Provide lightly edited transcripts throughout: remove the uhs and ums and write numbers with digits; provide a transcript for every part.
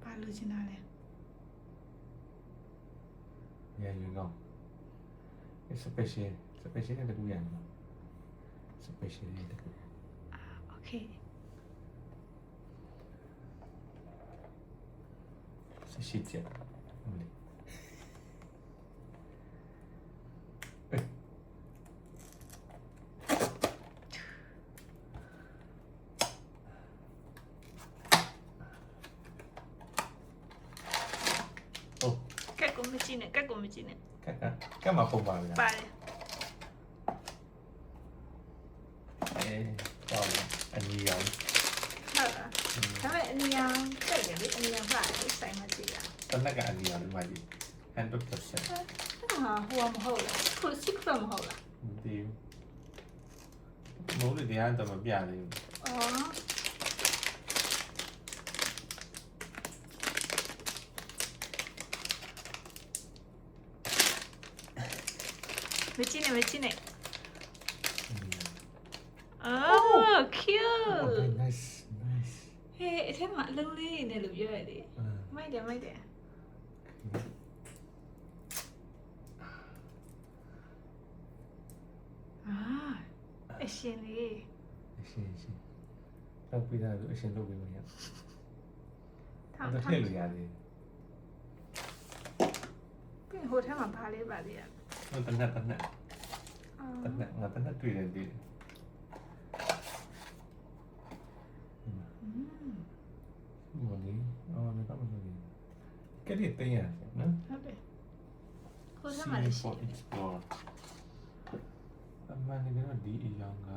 ဘာလို့ချင်တာလဲ Yeah, you know. It's special. Special တဲ့ကူရတယ်နော် special တဲ့ကူ โอเค ရှိချက်ဟုတ်လေ ကက်ကိုမကြည့်နဲ့ကက်ကိုမကြည့်နဲ့ ကဲမှာပုံပါဗျာ ပါတယ် ပေါ့အနီရောင် ဟုတ်လားဒါပေမဲ့အနီရောင်တိတ်တယ်လေအနီရောင်ပါတယ်စိုင်းမကြည့်ရ တနက်ကအနီရောင်ဒီမှာကြီး 100% ဟာဟိုမဟုတ်လားခု secret မဟုတ်လား ဒီမိုးလေးတရားတော့မပြသေးဘူး အော်မကြည့်နဲ့မကြည့်နဲ့အော် cute nice nice ဟေးအထက်မှာအလုံးလေးနေလို့ပြောရတယ်မိုက်တယ်မိုက်တယ်အာအရှင်လေး အရှင်လောက်ပြီးသားလို့အရှင်လုပ်ပြီးမရ ထောင် ဘူး ထော ထည့် င် လို့ရတယ် ပြင်ဟိုထဲမှာဘာလေးပါသေးရ ဟုတ်တနက်ငါတနက်တွေ့တယ်ဒီမလေးအော်လည်းတော့မလို့ကဲဒီတင်းရနော် ဟုတ်တယ်ဟိုထဲမှာလည်းရှိ explore အမှန်တကယ်တော့ဒီအရောင်က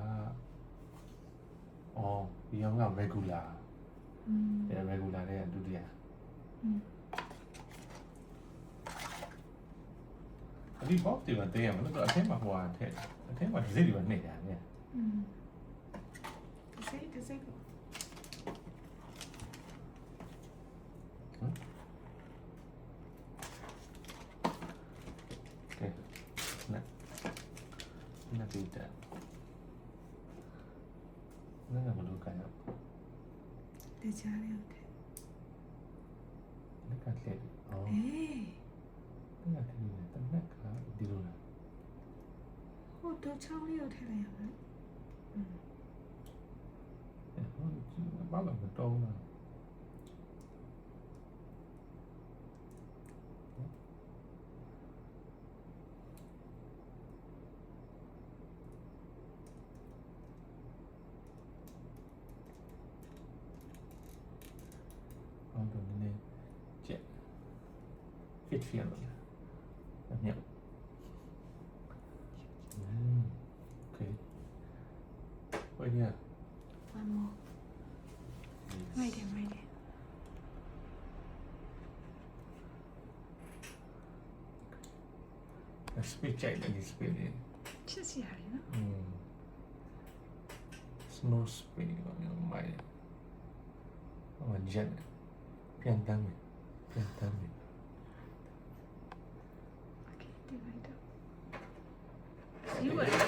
အော်ဒီအရောင်က regular တဲ့ regular တဲ့ဒုတိယဒီ box တွေမှာတင်းရမလို့တော့အထက်မှာဟိုဟာထည့်အထက်မှာဒီစိတ်တွေမှာနှိပ်တာည ဒီစိတ် ကဲနတ်ဒီတာနားမလို့ကြရ တခြားလေးဟုတ်တယ် လက်ကလက်အော် အေး တနက်ကလေးတနက်ကဒီလိုလား ဟိုတော့ချောင်းလေးကိုထည့်လိုက်ရမယ် ဟုတ်ကြည့်ဘာလို့မတောင်းလဲအော်တော့နည်းချက် fit feel လားည okay ဝိညာ one more မိုက်တယ်မိုက်တယ် speed check လည်း speed လေး ချစ်စရာလေနော် snow speed ကိုမိုက်ဟိုဂျက်ပြန်တမ်းမယ် โอเคဒီလိုက်တော့ဒီဝယ်